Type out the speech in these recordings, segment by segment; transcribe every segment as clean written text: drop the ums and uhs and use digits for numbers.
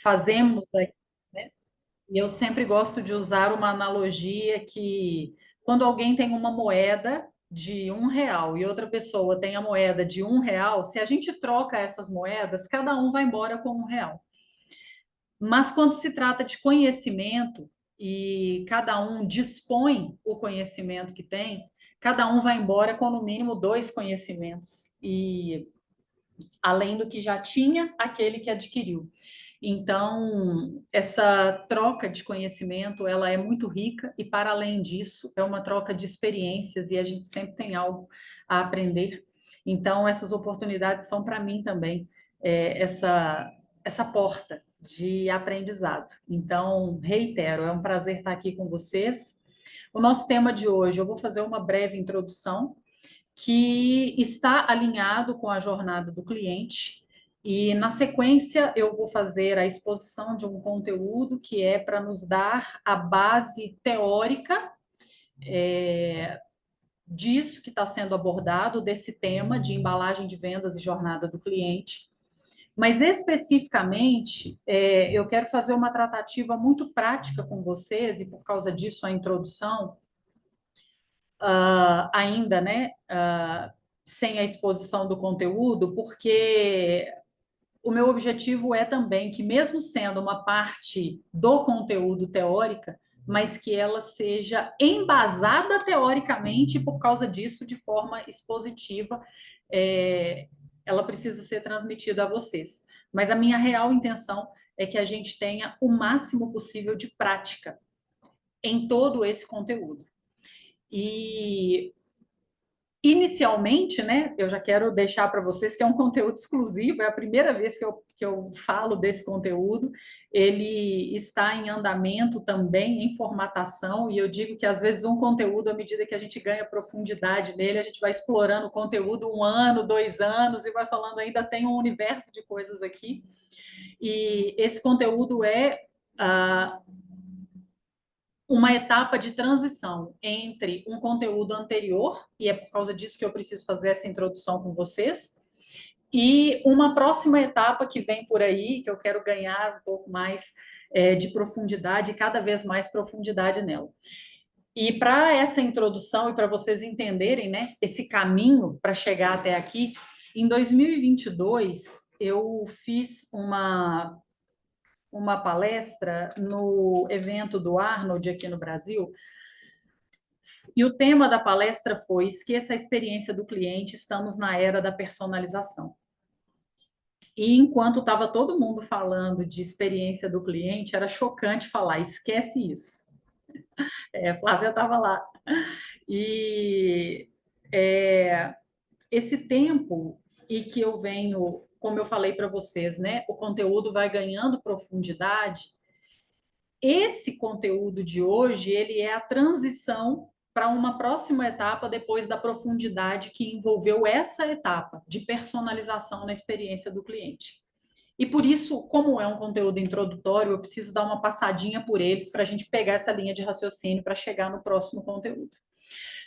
fazemos aqui, né? E eu sempre gosto de usar uma analogia que quando alguém tem uma moeda de R$ 1 e outra pessoa tem a moeda de R$ 1, se a gente troca essas moedas, cada um vai embora com R$ 1. Mas quando se trata de conhecimento e cada um dispõe o conhecimento que tem, cada um vai embora com no mínimo dois conhecimentos. E além do que já tinha aquele que adquiriu. Então, essa troca de conhecimento, ela é muito rica e, para além disso, é uma troca de experiências e a gente sempre tem algo a aprender. Então, essas oportunidades são para mim também essa porta de aprendizado. Então, reitero, é um prazer estar aqui com vocês. O nosso tema de hoje, eu vou fazer uma breve introdução que está alinhado com a jornada do cliente. E, na sequência, eu vou fazer a exposição de um conteúdo que é para nos dar a base teórica disso que está sendo abordado, desse tema de embalagem de vendas e jornada do cliente. Mas, especificamente, eu quero fazer uma tratativa muito prática com vocês, e por causa disso a introdução, ainda, né, sem a exposição do conteúdo, porque o meu objetivo é também que, mesmo sendo uma parte do conteúdo teórica, mas que ela seja embasada teoricamente, e por causa disso, de forma expositiva, ela precisa ser transmitida a vocês. Mas a minha real intenção é que a gente tenha o máximo possível de prática em todo esse conteúdo. E inicialmente, né, eu já quero deixar para vocês que é um conteúdo exclusivo, é a primeira vez que eu falo desse conteúdo, ele está em andamento também, em formatação, e eu digo que às vezes um conteúdo, à medida que a gente ganha profundidade nele, a gente vai explorando o conteúdo 1 ano, 2 anos, e vai falando, ainda tem um universo de coisas aqui, e esse conteúdo é uma etapa de transição entre um conteúdo anterior, e é por causa disso que eu preciso fazer essa introdução com vocês, e uma próxima etapa que vem por aí, que eu quero ganhar um pouco mais de profundidade, cada vez mais profundidade nela. E para essa introdução e para vocês entenderem, né, esse caminho para chegar até aqui, em 2022 eu fiz uma palestra no evento do Arnold aqui no Brasil, e o tema da palestra foi: esqueça a experiência do cliente, estamos na era da personalização. E enquanto estava todo mundo falando de experiência do cliente, era chocante falar, esquece isso. A Flávia estava lá. E esse tempo e que eu venho, como eu falei para vocês, né, o conteúdo vai ganhando profundidade. Esse conteúdo de hoje, ele é a transição para uma próxima etapa depois da profundidade que envolveu essa etapa de personalização na experiência do cliente. E por isso, como é um conteúdo introdutório, eu preciso dar uma passadinha por eles para a gente pegar essa linha de raciocínio para chegar no próximo conteúdo.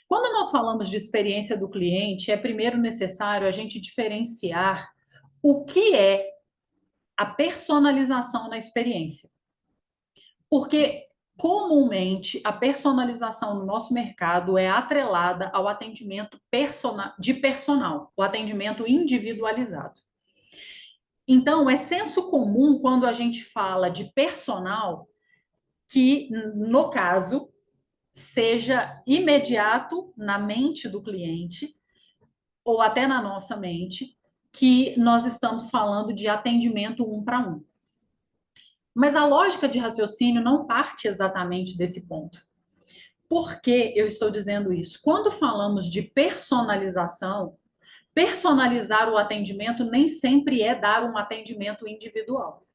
Quando nós falamos de experiência do cliente, é primeiro necessário a gente diferenciar o que é a personalização na experiência. Porque, comumente, a personalização no nosso mercado é atrelada ao atendimento de personal, o atendimento individualizado. Então, é senso comum quando a gente fala de personal, que, no caso, seja imediato na mente do cliente, ou até na nossa mente, que nós estamos falando de atendimento 1 para 1. Mas a lógica de raciocínio não parte exatamente desse ponto. Por que eu estou dizendo isso? Quando falamos de personalização, personalizar o atendimento nem sempre é dar um atendimento individual.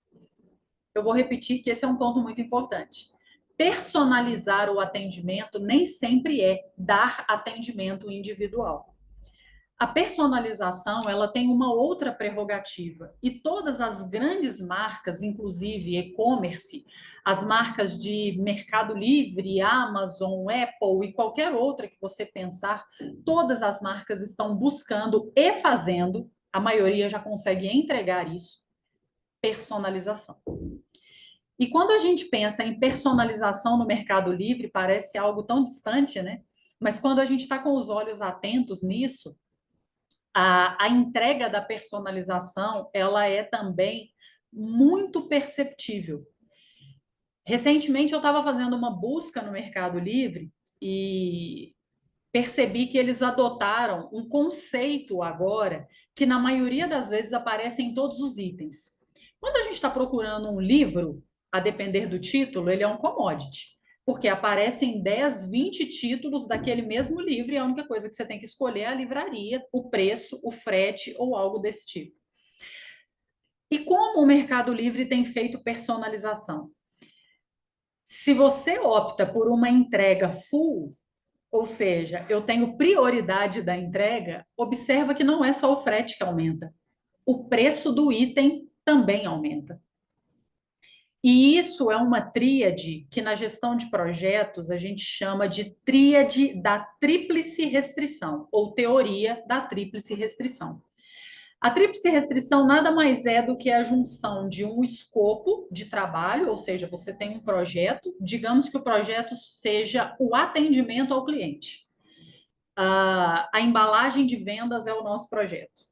Eu vou repetir que esse é um ponto muito importante. Personalizar o atendimento nem sempre é dar atendimento individual. A personalização, ela tem uma outra prerrogativa, e todas as grandes marcas, inclusive e-commerce, as marcas de Mercado Livre, Amazon, Apple e qualquer outra que você pensar, todas as marcas estão buscando e fazendo, a maioria já consegue entregar isso, personalização. E quando a gente pensa em personalização no Mercado Livre, parece algo tão distante, né? Mas quando a gente está com os olhos atentos nisso, a entrega da personalização, ela é também muito perceptível. Recentemente eu estava fazendo uma busca no Mercado Livre e percebi que eles adotaram um conceito agora que na maioria das vezes aparece em todos os itens. Quando a gente está procurando um livro, a depender do título, ele é um commodity, porque aparecem 10, 20 títulos daquele mesmo livro e a única coisa que você tem que escolher é a livraria, o preço, o frete ou algo desse tipo. E como o Mercado Livre tem feito personalização? Se você opta por uma entrega full, ou seja, eu tenho prioridade da entrega, observa que não é só o frete que aumenta, o preço do item também aumenta. E isso é uma tríade que na gestão de projetos a gente chama de tríade da tríplice restrição, ou teoria da tríplice restrição. A tríplice restrição nada mais é do que a junção de um escopo de trabalho, ou seja, você tem um projeto, digamos que o projeto seja o atendimento ao cliente. A embalagem de vendas é o nosso projeto.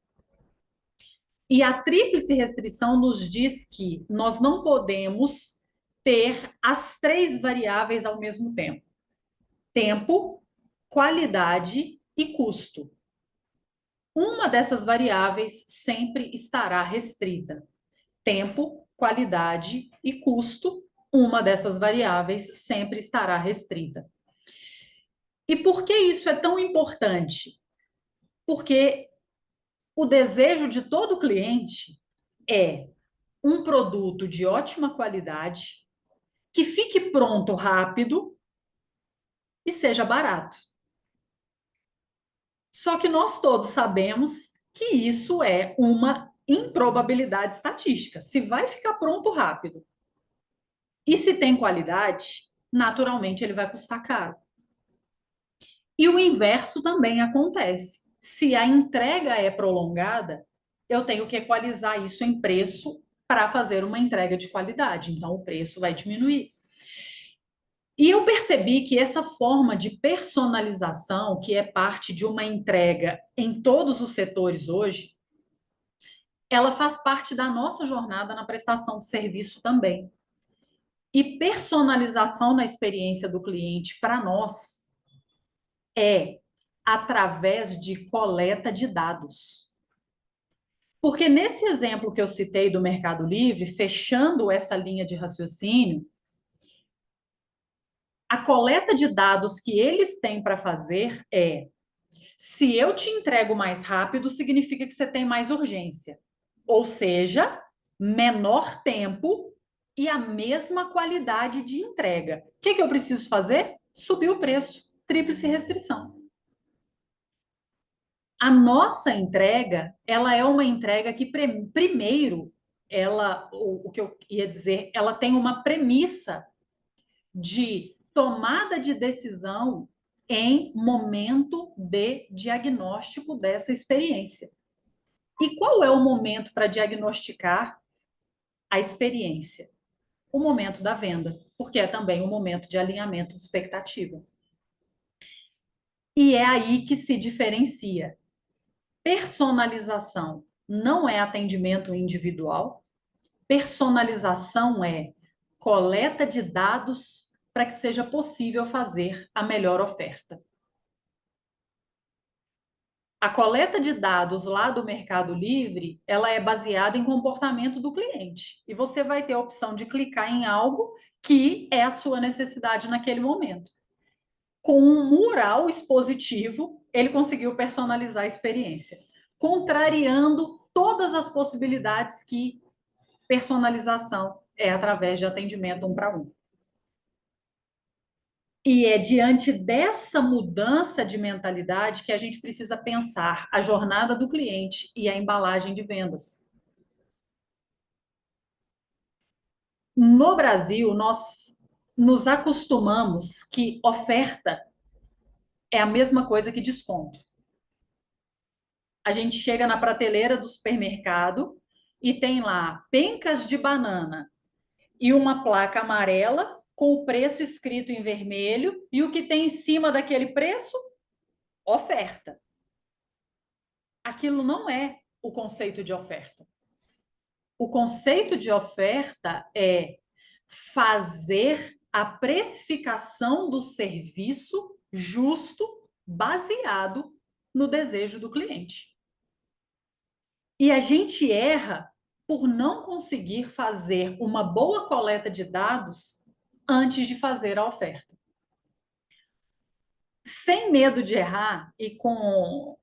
E a tríplice restrição nos diz que nós não podemos ter as três variáveis ao mesmo tempo: tempo, qualidade e custo. Uma dessas variáveis sempre estará restrita. Tempo, qualidade e custo, uma dessas variáveis sempre estará restrita. E por que isso é tão importante? Porque o desejo de todo cliente é um produto de ótima qualidade, que fique pronto rápido e seja barato. Só que nós todos sabemos que isso é uma improbabilidade estatística. Se vai ficar pronto rápido e se tem qualidade, naturalmente ele vai custar caro. E o inverso também acontece. Se a entrega é prolongada, eu tenho que equalizar isso em preço para fazer uma entrega de qualidade. Então, o preço vai diminuir. E eu percebi que essa forma de personalização, que é parte de uma entrega em todos os setores hoje, ela faz parte da nossa jornada na prestação de serviço também. E personalização na experiência do cliente para nós é através de coleta de dados. Porque nesse exemplo que eu citei do Mercado Livre, fechando essa linha de raciocínio, a coleta de dados que eles têm para fazer é: se eu te entrego mais rápido, significa que você tem mais urgência. Ou seja, menor tempo e a mesma qualidade de entrega. O que eu preciso fazer? Subir o preço. Tríplice restrição. A nossa entrega, ela é uma entrega que primeiro, o que eu ia dizer, ela tem uma premissa de tomada de decisão em momento de diagnóstico dessa experiência. E qual é o momento para diagnosticar a experiência? O momento da venda, porque é também o momento de alinhamento de expectativa. E é aí que se diferencia. Personalização não é atendimento individual, personalização é coleta de dados para que seja possível fazer a melhor oferta. A coleta de dados lá do Mercado Livre, ela é baseada em comportamento do cliente. E você vai ter a opção de clicar em algo que é a sua necessidade naquele momento. Com um mural expositivo, ele conseguiu personalizar a experiência, contrariando todas as possibilidades que personalização é através de atendimento um para um. E é diante dessa mudança de mentalidade que a gente precisa pensar a jornada do cliente e a embalagem de vendas. No Brasil, nós nos acostumamos que oferta é a mesma coisa que desconto. A gente chega na prateleira do supermercado e tem lá pencas de banana e uma placa amarela com o preço escrito em vermelho, e o que tem em cima daquele preço? Oferta. Aquilo não é o conceito de oferta. O conceito de oferta é fazer a precificação do serviço justo, baseado no desejo do cliente. E a gente erra por não conseguir fazer uma boa coleta de dados antes de fazer a oferta. Sem medo de errar e com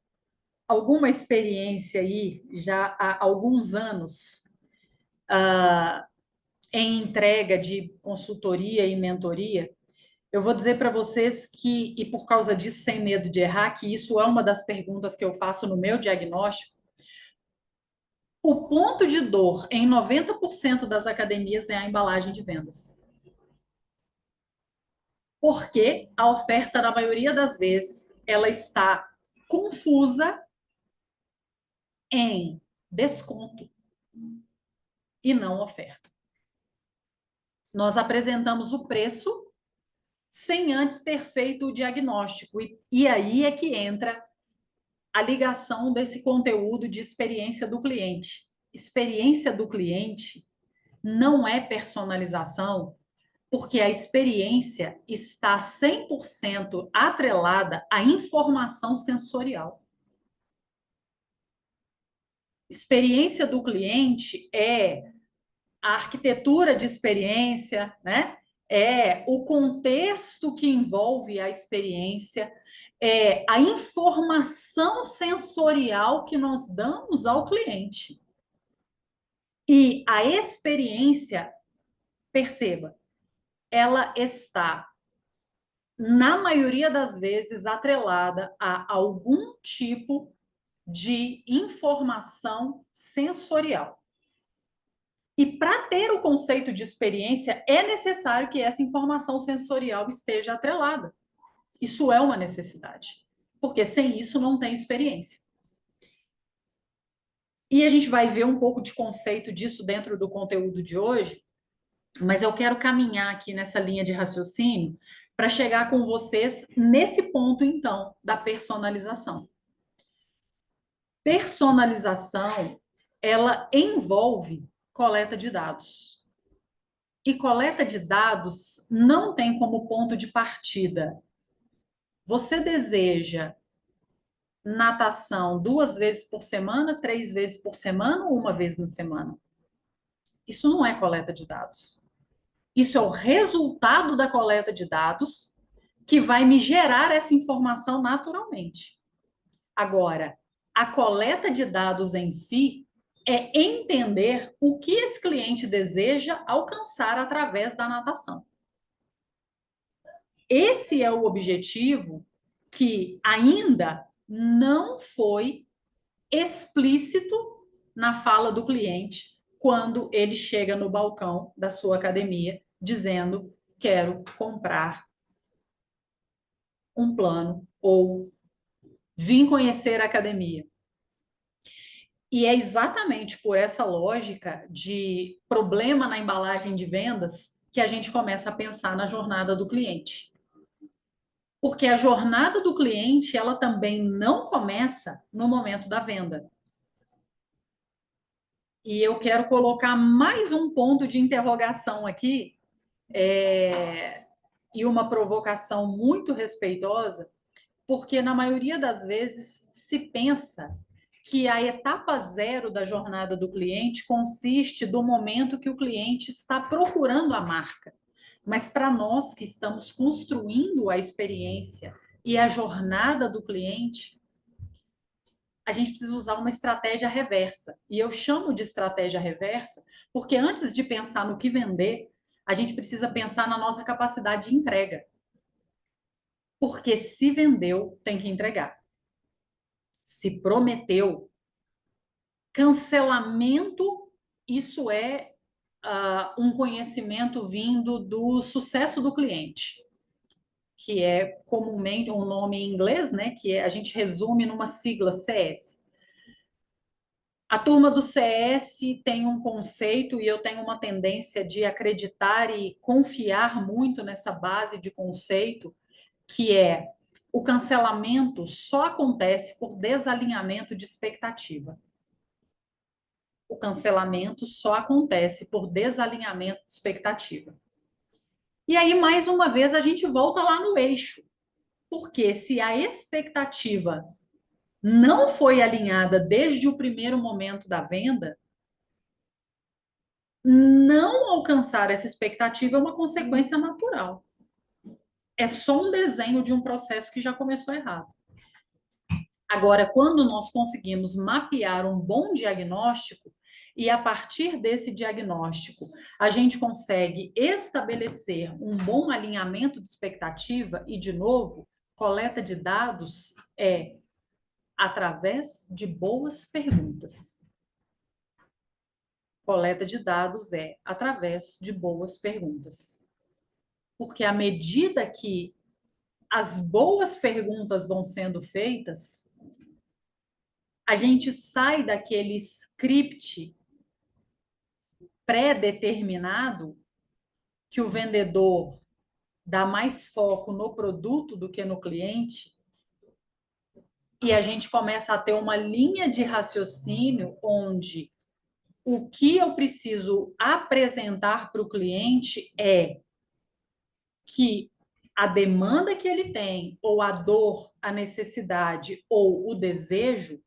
alguma experiência aí, já há alguns anos, em entrega de consultoria e mentoria, eu vou dizer para vocês que, e por causa disso, sem medo de errar, que isso é uma das perguntas que eu faço no meu diagnóstico. O ponto de dor em 90% das academias é a embalagem de vendas. Porque a oferta, na maioria das vezes, ela está confusa em desconto e não oferta. Nós apresentamos o preço sem antes ter feito o diagnóstico. E aí é que entra a ligação desse conteúdo de experiência do cliente. Experiência do cliente não é personalização, porque a experiência está 100% atrelada à informação sensorial. Experiência do cliente é a arquitetura de experiência, né? É o contexto que envolve a experiência, é a informação sensorial que nós damos ao cliente. E a experiência, perceba, ela está, na maioria das vezes, atrelada a algum tipo de informação sensorial. E para ter o conceito de experiência, é necessário que essa informação sensorial esteja atrelada. Isso é uma necessidade, porque sem isso não tem experiência. E a gente vai ver um pouco de conceito disso dentro do conteúdo de hoje, mas eu quero caminhar aqui nessa linha de raciocínio para chegar com vocês nesse ponto, então, da personalização. Personalização, ela envolve coleta de dados. E coleta de dados não tem como ponto de partida. Você deseja natação 2 vezes por semana, 3 vezes por semana ou uma vez na semana? Isso não é coleta de dados. Isso é o resultado da coleta de dados que vai me gerar essa informação naturalmente. Agora, a coleta de dados em si é entender o que esse cliente deseja alcançar através da natação. Esse é o objetivo que ainda não foi explícito na fala do cliente quando ele chega no balcão da sua academia dizendo: quero comprar um plano ou vim conhecer a academia. E é exatamente por essa lógica de problema na embalagem de vendas que a gente começa a pensar na jornada do cliente. Porque a jornada do cliente, ela também não começa no momento da venda. E eu quero colocar mais um ponto de interrogação aqui, e uma provocação muito respeitosa, porque na maioria das vezes se pensa que a etapa zero da jornada do cliente consiste do momento que o cliente está procurando a marca. Mas para nós que estamos construindo a experiência e a jornada do cliente, a gente precisa usar uma estratégia reversa. E eu chamo de estratégia reversa porque antes de pensar no que vender, a gente precisa pensar na nossa capacidade de entrega. Porque se vendeu, tem que entregar. Se prometeu, cancelamento, isso é um conhecimento vindo do sucesso do cliente, que é comumente um nome em inglês, né? Que a gente resume numa sigla CS. A turma do CS tem um conceito e eu tenho uma tendência de acreditar e confiar muito nessa base de conceito, que é o cancelamento só acontece por desalinhamento de expectativa. O cancelamento só acontece por desalinhamento de expectativa. E aí, mais uma vez, a gente volta lá no eixo. Porque se a expectativa não foi alinhada desde o primeiro momento da venda, não alcançar essa expectativa é uma consequência natural. É só um desenho de um processo que já começou errado. Agora, quando nós conseguimos mapear um bom diagnóstico, e a partir desse diagnóstico a gente consegue estabelecer um bom alinhamento de expectativa, e, de novo, coleta de dados é através de boas perguntas. Coleta de dados é através de boas perguntas. Porque à medida que as boas perguntas vão sendo feitas, a gente sai daquele script pré-determinado que o vendedor dá mais foco no produto do que no cliente, e a gente começa a ter uma linha de raciocínio onde o que eu preciso apresentar para o cliente é que a demanda que ele tem, ou a dor, a necessidade ou o desejo,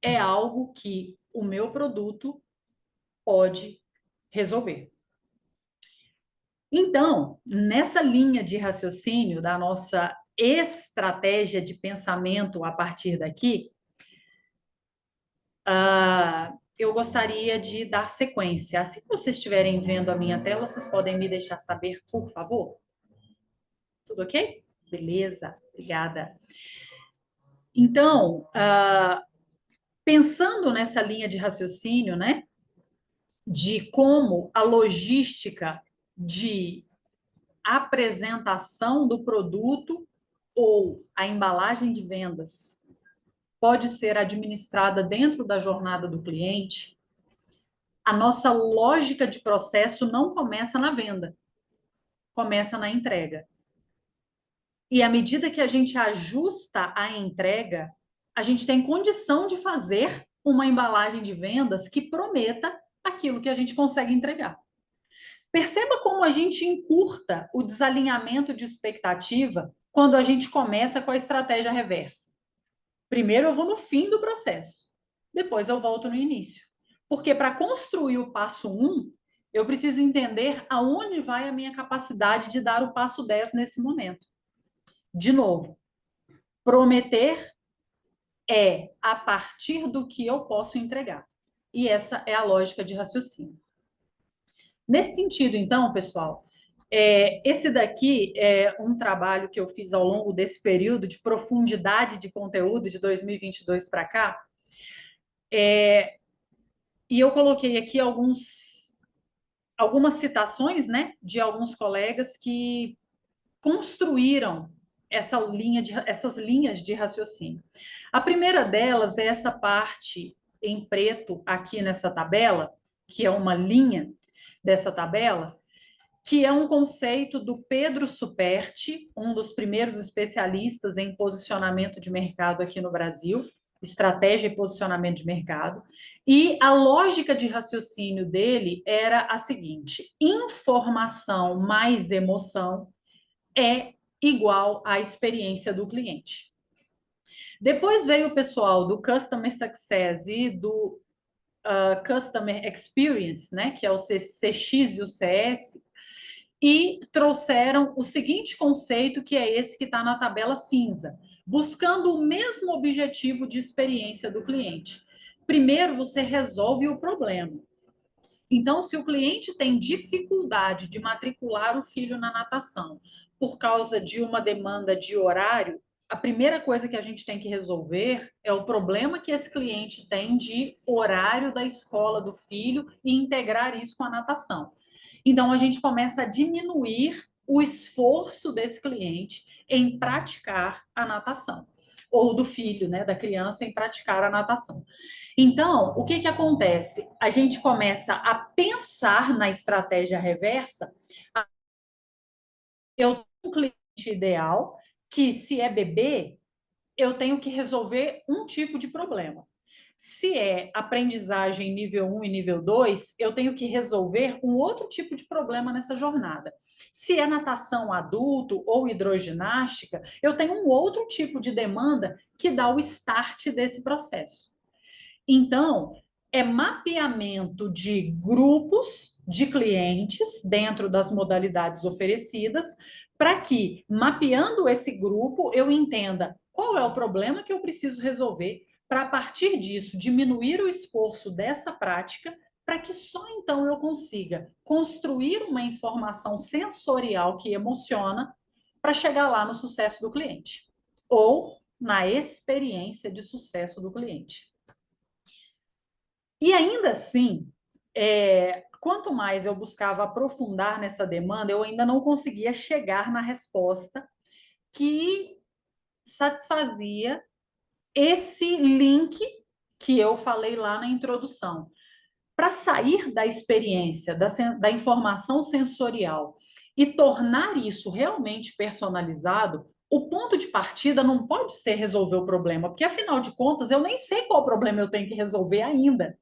é algo que o meu produto pode resolver. Então, nessa linha de raciocínio da nossa estratégia de pensamento a partir daqui, eu gostaria de dar sequência. Assim que vocês estiverem vendo a minha tela, vocês podem me deixar saber, por favor? Tudo ok? Beleza, obrigada. Então, pensando nessa linha de raciocínio, né, de como a logística de apresentação do produto ou a embalagem de vendas pode ser administrada dentro da jornada do cliente, a nossa lógica de processo não começa na venda, começa na entrega. E à medida que a gente ajusta a entrega, a gente tem condição de fazer uma embalagem de vendas que prometa aquilo que a gente consegue entregar. Perceba como a gente encurta o desalinhamento de expectativa quando a gente começa com a estratégia reversa. Primeiro eu vou no fim do processo, depois eu volto no início. Porque para construir o passo 1, eu preciso entender aonde vai a minha capacidade de dar o passo 10 nesse momento. De novo, prometer é a partir do que eu posso entregar. E essa é a lógica de raciocínio. Nesse sentido, então, pessoal, esse daqui é um trabalho que eu fiz ao longo desse período de profundidade de conteúdo de 2022 para cá. E eu coloquei aqui algumas citações, né, de alguns colegas que construíram essas linhas de raciocínio. A primeira delas é essa parte em preto aqui nessa tabela, que é uma linha dessa tabela, que é um conceito do Pedro Superti, um dos primeiros especialistas em posicionamento de mercado aqui no Brasil, estratégia e posicionamento de mercado. E a lógica de raciocínio dele era a seguinte: informação mais emoção é igual à experiência do cliente. Depois veio o pessoal do Customer Success e do Customer Experience, né, que é o CX e o CS, e trouxeram o seguinte conceito, que é esse que está na tabela cinza, buscando o mesmo objetivo de experiência do cliente. Primeiro, você resolve o problema. Então, se o cliente tem dificuldade de matricular o filho na natação por causa de uma demanda de horário, a primeira coisa que a gente tem que resolver é o problema que esse cliente tem de horário da escola do filho e integrar isso com a natação. Então, a gente começa a diminuir o esforço desse cliente em praticar a natação. ou do filho, né, da criança em praticar a natação. Então, o que que acontece? A gente começa a pensar na estratégia reversa. Eu tenho um cliente ideal que, se é bebê, eu tenho que resolver um tipo de problema. Se é aprendizagem nível 1 e nível 2, eu tenho que resolver um outro tipo de problema nessa jornada. Se é natação adulto ou hidroginástica, eu tenho um outro tipo de demanda que dá o start desse processo. Então, é mapeamento de grupos de clientes dentro das modalidades oferecidas, para que, mapeando esse grupo, eu entenda qual é o problema que eu preciso resolver, para, a partir disso, diminuir o esforço dessa prática, para que só então eu consiga construir uma informação sensorial que emociona para chegar lá no sucesso do cliente, ou na experiência de sucesso do cliente. E ainda assim, quanto mais eu buscava aprofundar nessa demanda, eu ainda não conseguia chegar na resposta que satisfazia esse link que eu falei lá na introdução. Para sair da experiência, da informação sensorial e tornar isso realmente personalizado, o ponto de partida não pode ser resolver o problema, porque afinal de contas eu nem sei qual problema eu tenho que resolver ainda.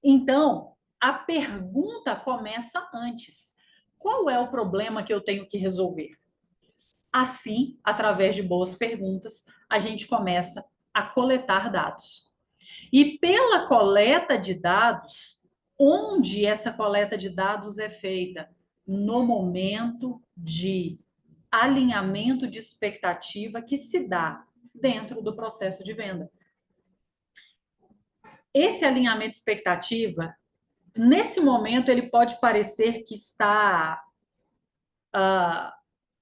Então, a pergunta começa antes. Qual é o problema que eu tenho que resolver? Assim, através de boas perguntas, a gente começa a coletar dados. E pela coleta de dados, onde essa coleta de dados é feita? No momento de alinhamento de expectativa que se dá dentro do processo de venda. Esse alinhamento de expectativa, nesse momento, ele pode parecer que está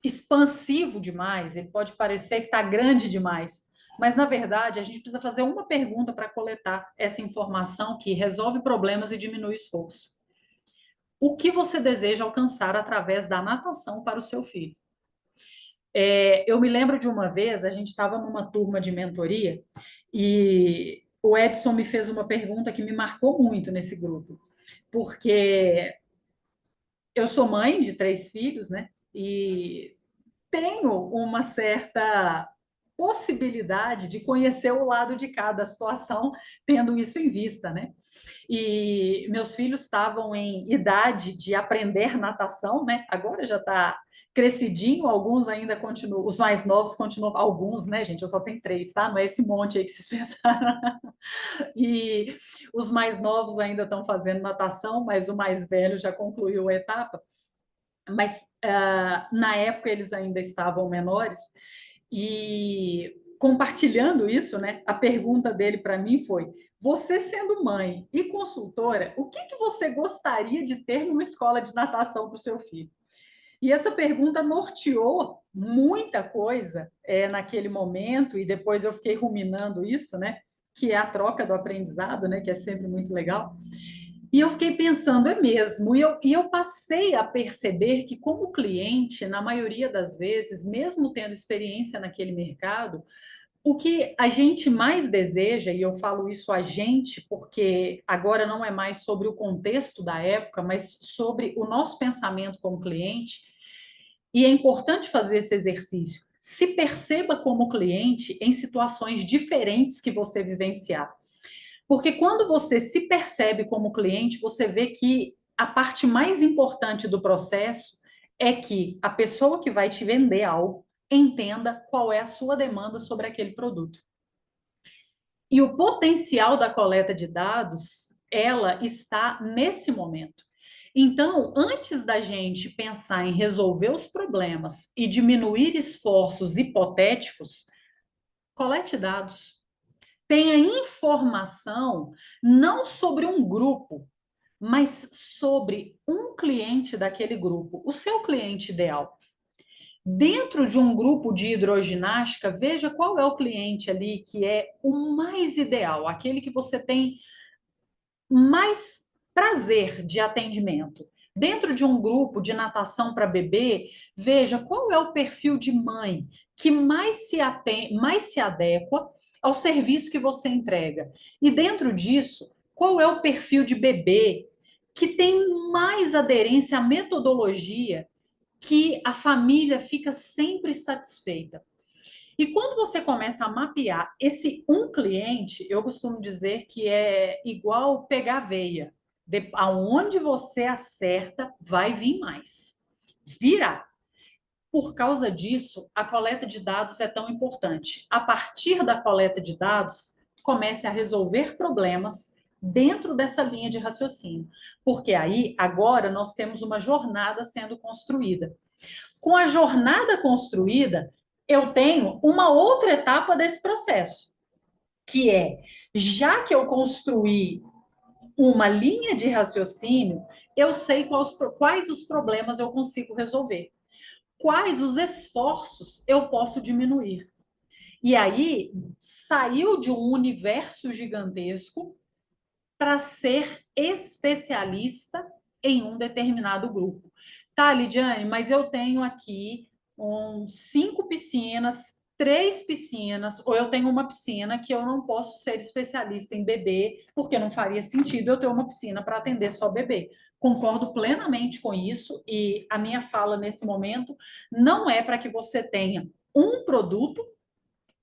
expansivo demais, ele pode parecer que está grande demais, mas, na verdade, a gente precisa fazer uma pergunta para coletar essa informação que resolve problemas e diminui esforço. O que você deseja alcançar através da natação para o seu filho? Eu me lembro de uma vez, a gente estava numa turma de mentoria e o Edson me fez uma pergunta que me marcou muito nesse grupo, porque eu sou mãe de 3 filhos, né? E tenho uma certa possibilidade de conhecer o lado de cada situação, tendo isso em vista, né? E meus filhos estavam em idade de aprender natação, né? Agora já está crescidinho, alguns ainda continuam, os mais novos continuam, alguns, né, gente? Eu só tenho 3, tá? Não é esse monte aí que vocês pensaram. E os mais novos ainda estão fazendo natação, mas o mais velho já concluiu a etapa. Mas na época eles ainda estavam menores e compartilhando isso, né? A pergunta dele para mim foi: você sendo mãe e consultora, o que que você gostaria de ter numa escola de natação para o seu filho? E essa pergunta norteou muita coisa naquele momento, e depois eu fiquei ruminando isso, né? Que é a troca do aprendizado, né? Que é sempre muito legal. E eu fiquei pensando, é mesmo, e eu passei a perceber que, como cliente, na maioria das vezes, mesmo tendo experiência naquele mercado, o que a gente mais deseja, e eu falo isso a gente, porque agora não é mais sobre o contexto da época, mas sobre o nosso pensamento como cliente, e é importante fazer esse exercício. Se perceba como cliente em situações diferentes que você vivenciar. Porque quando você se percebe como cliente, você vê que a parte mais importante do processo é que a pessoa que vai te vender algo entenda qual é a sua demanda sobre aquele produto. E o potencial da coleta de dados, ela está nesse momento. Então, antes da gente pensar em resolver os problemas e diminuir esforços hipotéticos, colete dados. Tenha informação não sobre um grupo, mas sobre um cliente daquele grupo, o seu cliente ideal. Dentro de um grupo de hidroginástica, veja qual é o cliente ali que é o mais ideal, aquele que você tem mais prazer de atendimento. Dentro de um grupo de natação para bebê, veja qual é o perfil de mãe que mais se adequa ao serviço que você entrega. E dentro disso, qual é o perfil de bebê que tem mais aderência à metodologia que a família fica sempre satisfeita. E quando você começa a mapear esse um cliente, eu costumo dizer que é igual pegar veia. Aonde você acerta, vai vir mais. Virá. Por causa disso, a coleta de dados é tão importante. A partir da coleta de dados, comece a resolver problemas dentro dessa linha de raciocínio. Porque aí, agora, nós temos uma jornada sendo construída. Com a jornada construída, eu tenho uma outra etapa desse processo, que é, já que eu construí uma linha de raciocínio, eu sei quais os problemas eu consigo resolver, quais os esforços eu posso diminuir. E aí, saiu de um universo gigantesco para ser especialista em um determinado grupo. Tá, Lidiane, mas eu tenho aqui 5 piscinas, 3 piscinas, ou eu tenho uma piscina que eu não posso ser especialista em bebê, porque não faria sentido eu ter uma piscina para atender só bebê. Concordo plenamente com isso, e a minha fala nesse momento não é para que você tenha um produto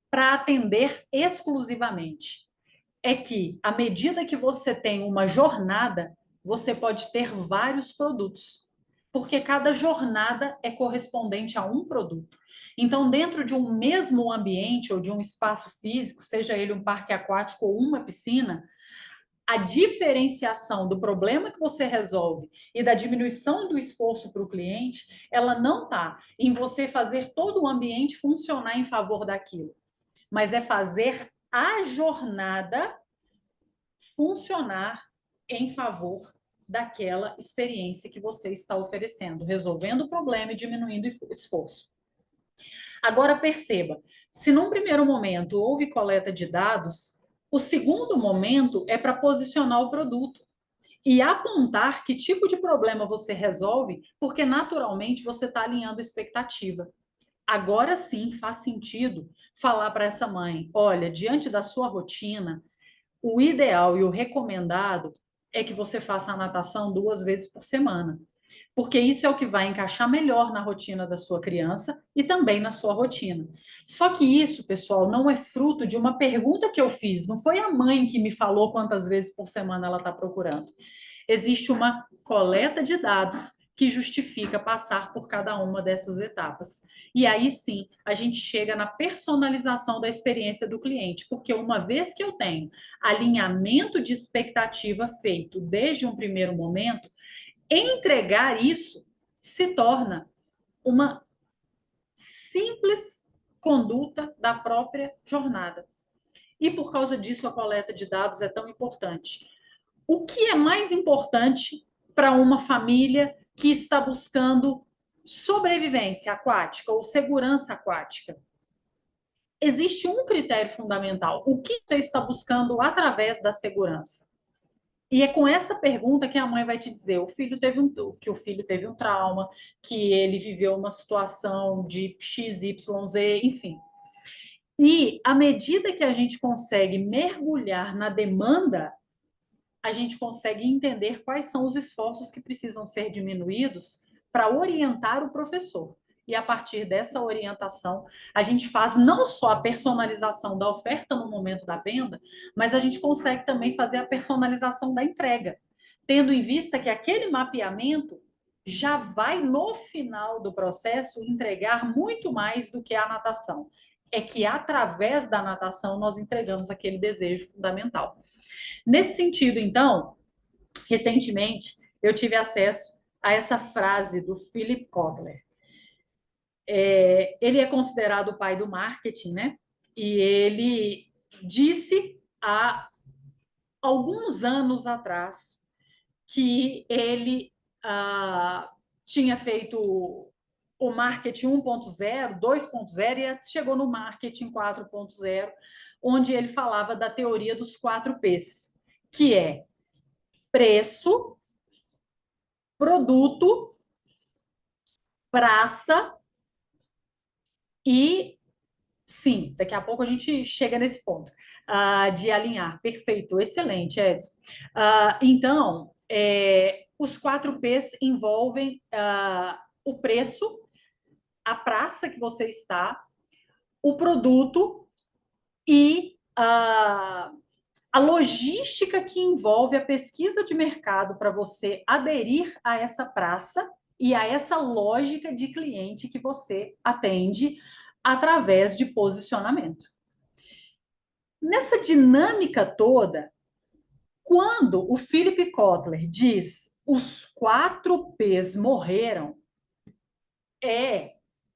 para atender exclusivamente. É que, à medida que você tem uma jornada, você pode ter vários produtos, porque cada jornada é correspondente a um produto. Então, dentro de um mesmo ambiente ou de um espaço físico, seja ele um parque aquático ou uma piscina, a diferenciação do problema que você resolve e da diminuição do esforço para o cliente, ela não está em você fazer todo o ambiente funcionar em favor daquilo, mas é fazer a jornada funcionar em favor daquela experiência que você está oferecendo, resolvendo o problema e diminuindo o esforço. Agora perceba, se num primeiro momento houve coleta de dados, o segundo momento é para posicionar o produto e apontar que tipo de problema você resolve, porque naturalmente você está alinhando expectativa. Agora sim faz sentido falar para essa mãe: olha, diante da sua rotina, o ideal e o recomendado é que você faça a natação 2 vezes por semana, porque isso é o que vai encaixar melhor na rotina da sua criança e também na sua rotina. Só que isso, pessoal, não é fruto de uma pergunta que eu fiz, não foi a mãe que me falou quantas vezes por semana ela está procurando. Existe uma coleta de dados que justifica passar por cada uma dessas etapas. E aí sim, a gente chega na personalização da experiência do cliente, porque uma vez que eu tenho alinhamento de expectativa feito desde um primeiro momento, entregar isso se torna uma simples conduta da própria jornada. E por causa disso, a coleta de dados é tão importante. O que é mais importante para uma família que está buscando sobrevivência aquática ou segurança aquática? Existe um critério fundamental. O que você está buscando através da segurança? E é com essa pergunta que a mãe vai te dizer que o filho teve um trauma, que ele viveu uma situação de X, Y, Z, enfim. E à medida que a gente consegue mergulhar na demanda, a gente consegue entender quais são os esforços que precisam ser diminuídos para orientar o professor. E a partir dessa orientação, a gente faz não só a personalização da oferta no momento da venda, mas a gente consegue também fazer a personalização da entrega, tendo em vista que aquele mapeamento já vai, no final do processo, entregar muito mais do que a natação. É que através da natação nós entregamos aquele desejo fundamental. Nesse sentido, então, recentemente eu tive acesso a essa frase do Philip Kotler. Ele é considerado o pai do marketing, né? E ele disse há alguns anos atrás que ele tinha feito o marketing 1.0, 2.0 e chegou no marketing 4.0, onde ele falava da teoria dos 4 P's, que é preço, produto, praça e sim, daqui a pouco a gente chega nesse ponto de alinhar. Perfeito, excelente, Edson. Então, os 4Ps envolvem o preço, a praça que você está, o produto e a logística que envolve a pesquisa de mercado para você aderir a essa praça e a essa lógica de cliente que você atende através de posicionamento. Nessa dinâmica toda, quando o Philip Kotler diz os 4Ps morreram, é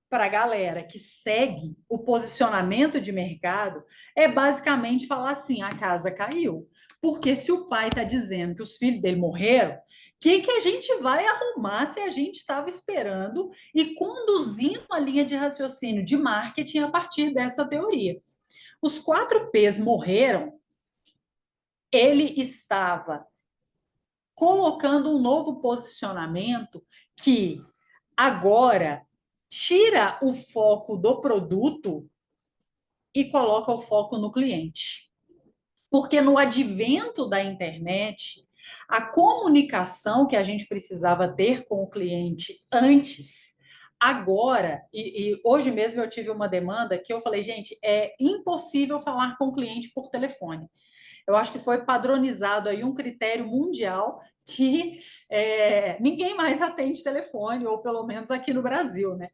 para a galera que segue o posicionamento de mercado, é basicamente falar assim: a casa caiu. Porque se o pai está dizendo que os filhos dele morreram, o que a gente vai arrumar se a gente estava esperando e conduzindo a linha de raciocínio de marketing a partir dessa teoria? Os 4Ps morreram, ele estava colocando um novo posicionamento que agora tira o foco do produto e coloca o foco no cliente. Porque no advento da internet, a comunicação que a gente precisava ter com o cliente antes, agora, e hoje mesmo eu tive uma demanda que eu falei, gente, é impossível falar com o cliente por telefone. Eu acho que foi padronizado aí um critério mundial que ninguém mais atende telefone, ou pelo menos aqui no Brasil, né?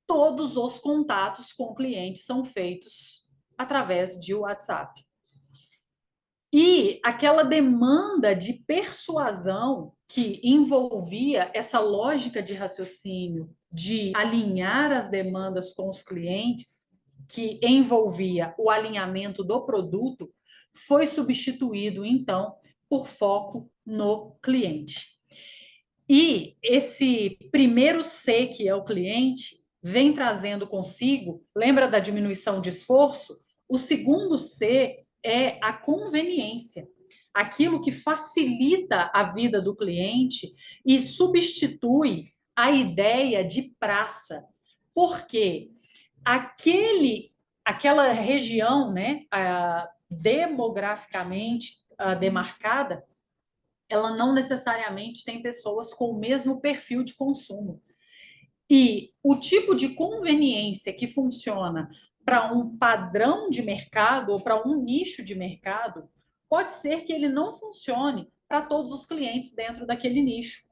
Todos os contatos com o cliente são feitos através de WhatsApp. E aquela demanda de persuasão que envolvia essa lógica de raciocínio, de alinhar as demandas com os clientes, que envolvia o alinhamento do produto, foi substituído, então, por foco no cliente. E esse primeiro C, que é o cliente, vem trazendo consigo, lembra da diminuição de esforço? O segundo C é a conveniência, aquilo que facilita a vida do cliente e substitui a ideia de praça. Porque aquela região, né, demograficamente demarcada, ela não necessariamente tem pessoas com o mesmo perfil de consumo. E o tipo de conveniência que funciona para um padrão de mercado ou para um nicho de mercado, pode ser que ele não funcione para todos os clientes dentro daquele nicho.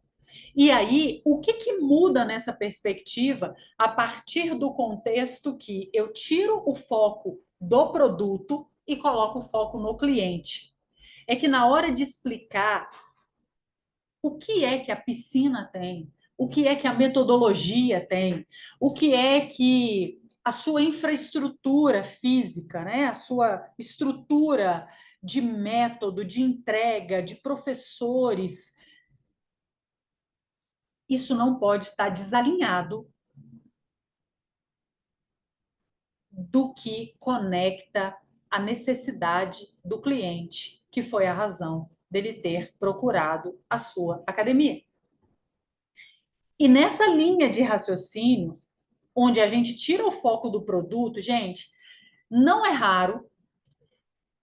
E aí, o que muda nessa perspectiva a partir do contexto que eu tiro o foco do produto e coloco o foco no cliente? É que na hora de explicar o que é que a piscina tem, o que é que a metodologia tem, o que é que a sua infraestrutura física, né, a sua estrutura de método, de entrega, de professores, isso não pode estar desalinhado do que conecta a necessidade do cliente, que foi a razão dele ter procurado a sua academia. E nessa linha de raciocínio, onde a gente tira o foco do produto, gente, não é raro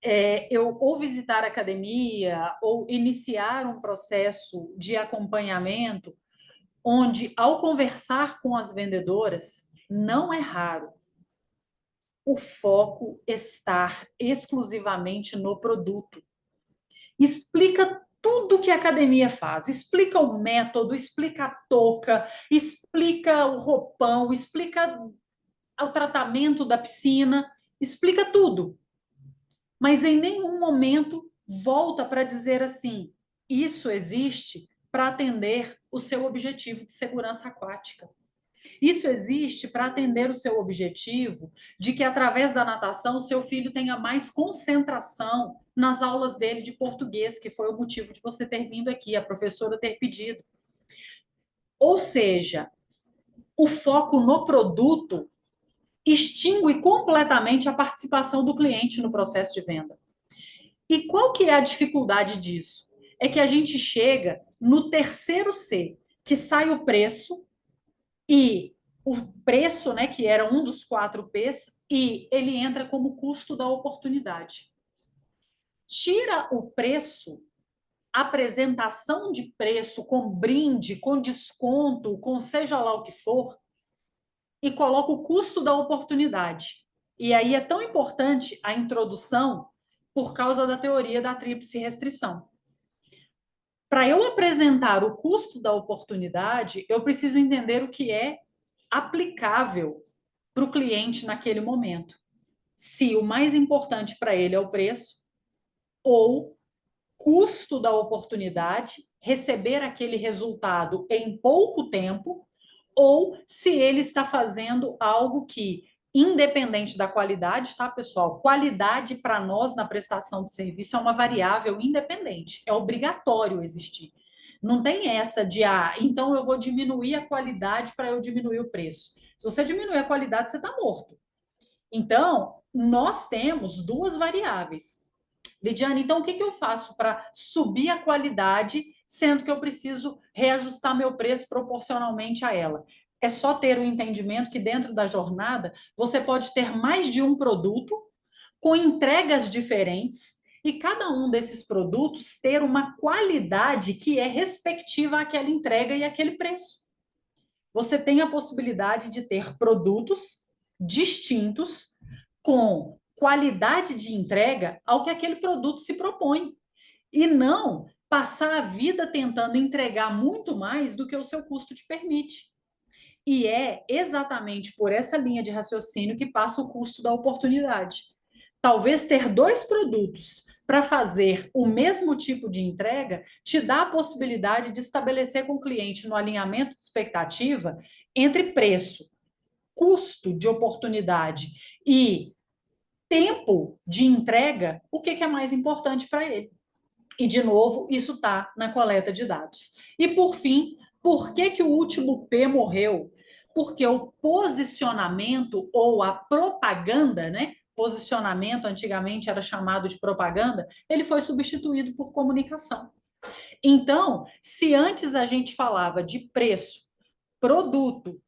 eu ou visitar a academia ou iniciar um processo de acompanhamento, onde, ao conversar com as vendedoras, não é raro o foco estar exclusivamente no produto. Explica tudo que a academia faz, explica o método, explica a touca, explica o roupão, explica o tratamento da piscina, explica tudo. Mas em nenhum momento volta para dizer assim: isso existe para atender o seu objetivo de segurança aquática. Isso existe para atender o seu objetivo de que, através da natação, o seu filho tenha mais concentração nas aulas dele de português, que foi o motivo de você ter vindo aqui, a professora ter pedido. Ou seja, o foco no produto extingue completamente a participação do cliente no processo de venda. E qual que é a dificuldade disso? É que a gente chega No terceiro C, que sai o preço, e o preço, né, que era um dos 4 P's, e ele entra como custo da oportunidade. Tira o preço, apresentação de preço com brinde, com desconto, com seja lá o que for, e coloca o custo da oportunidade. E aí é tão importante a introdução por causa da teoria da tríplice restrição. Para eu apresentar o custo da oportunidade, eu preciso entender o que é aplicável para o cliente naquele momento. Se o mais importante para ele é o preço ou custo da oportunidade, receber aquele resultado em pouco tempo, ou se ele está fazendo algo que, independente da qualidade, tá, pessoal? Qualidade para nós na prestação de serviço é uma variável independente, é obrigatório existir. Não tem essa de, então eu vou diminuir a qualidade para eu diminuir o preço. Se você diminuir a qualidade, você está morto. Então, nós temos duas variáveis. Lidiane, então o que eu faço para subir a qualidade, sendo que eu preciso reajustar meu preço proporcionalmente a ela? É só ter o entendimento que dentro da jornada você pode ter mais de um produto com entregas diferentes e cada um desses produtos ter uma qualidade que é respectiva àquela entrega e àquele preço. Você tem a possibilidade de ter produtos distintos com qualidade de entrega ao que aquele produto se propõe. E não passar a vida tentando entregar muito mais do que o seu custo te permite. E é exatamente por essa linha de raciocínio que passa o custo da oportunidade. Talvez ter 2 produtos para fazer o mesmo tipo de entrega te dá a possibilidade de estabelecer com o cliente no alinhamento de expectativa entre preço, custo de oportunidade e tempo de entrega, o que é mais importante para ele. E, de novo, isso está na coleta de dados. E, por fim, por que o último P morreu? Porque o posicionamento ou a propaganda, né? Posicionamento antigamente era chamado de propaganda, ele foi substituído por comunicação. Então, se antes a gente falava de preço, produto,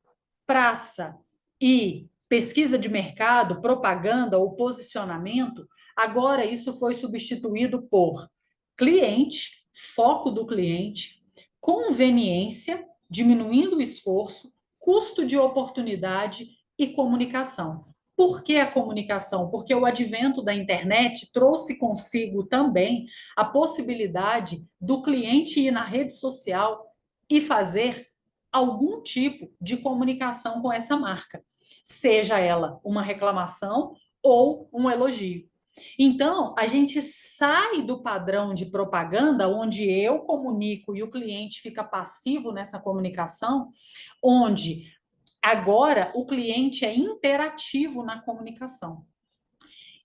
praça e pesquisa de mercado, propaganda ou posicionamento, agora isso foi substituído por cliente, foco do cliente, conveniência, diminuindo o esforço, custo de oportunidade e comunicação. Por que a comunicação? Porque o advento da internet trouxe consigo também a possibilidade do cliente ir na rede social e fazer algum tipo de comunicação com essa marca, seja ela uma reclamação ou um elogio. Então, a gente sai do padrão de propaganda, onde eu comunico e o cliente fica passivo nessa comunicação, onde agora o cliente é interativo na comunicação.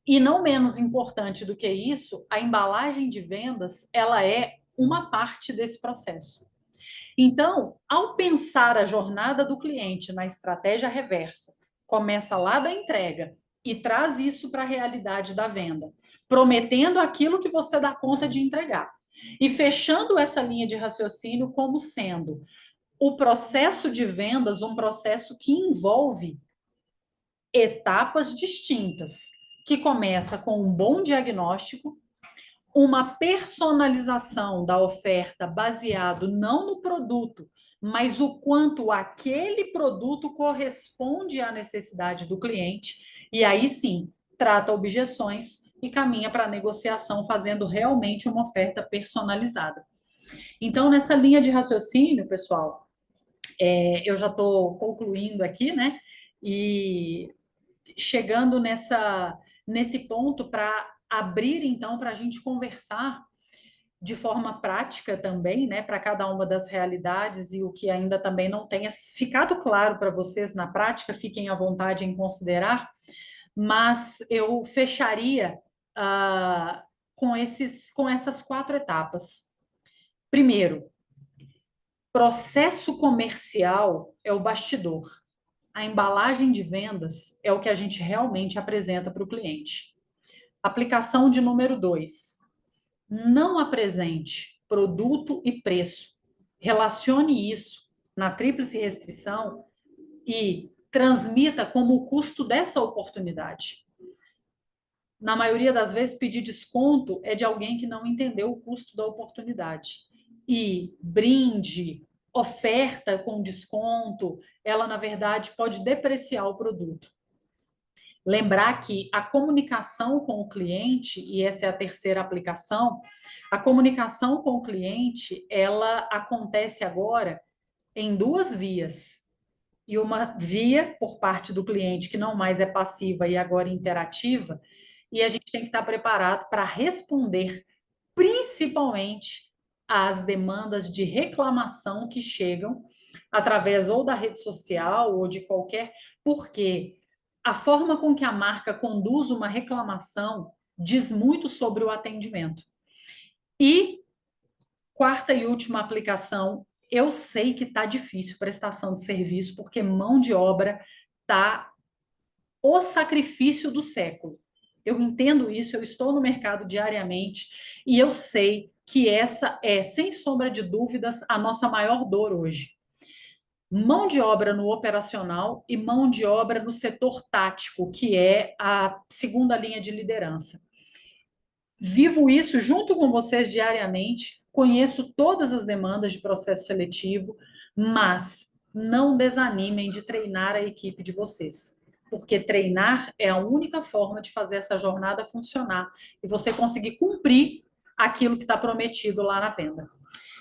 E não menos importante do que isso, a embalagem de vendas, ela é uma parte desse processo. Então, ao pensar a jornada do cliente na estratégia reversa, começa lá da entrega e traz isso para a realidade da venda, prometendo aquilo que você dá conta de entregar. E fechando essa linha de raciocínio como sendo o processo de vendas um processo que envolve etapas distintas, que começa com um bom diagnóstico, uma personalização da oferta baseado não no produto, mas o quanto aquele produto corresponde à necessidade do cliente, e aí sim, trata objeções e caminha para a negociação, fazendo realmente uma oferta personalizada. Então, nessa linha de raciocínio, pessoal, eu já estou concluindo aqui, né? E chegando nesse ponto para abrir, então, para a gente conversar de forma prática também, né, para cada uma das realidades e o que ainda também não tenha ficado claro para vocês na prática, fiquem à vontade em considerar, mas eu fecharia com essas 4 etapas. Primeiro, processo comercial é o bastidor. A embalagem de vendas é o que a gente realmente apresenta para o cliente. Aplicação de número 2. Não apresente produto e preço relacione isso na tríplice restrição e transmita como o custo dessa oportunidade. Na maioria das vezes, pedir desconto é de alguém que não entendeu o custo da oportunidade. E brinde, oferta com desconto, ela, na verdade, pode depreciar o produto. Lembrar que a comunicação com o cliente, e essa é a terceira aplicação, a comunicação com o cliente, ela acontece agora em duas vias. E uma via por parte do cliente, que não mais é passiva e agora interativa, e a gente tem que estar preparado para responder principalmente às demandas de reclamação que chegam através ou da rede social ou de qualquer, porque a forma com que a marca conduz uma reclamação diz muito sobre o atendimento. E quarta e última aplicação, eu sei que está difícil prestação de serviço, porque mão de obra está o sacrifício do século. Eu entendo isso, eu estou no mercado diariamente e eu sei que essa é, sem sombra de dúvidas, a nossa maior dor hoje. Mão de obra no operacional e mão de obra no setor tático, que é a segunda linha de liderança. Vivo isso junto com vocês diariamente, conheço todas as demandas de processo seletivo, mas não desanimem de treinar a equipe de vocês, porque treinar é a única forma de fazer essa jornada funcionar e você conseguir cumprir aquilo que está prometido lá na venda.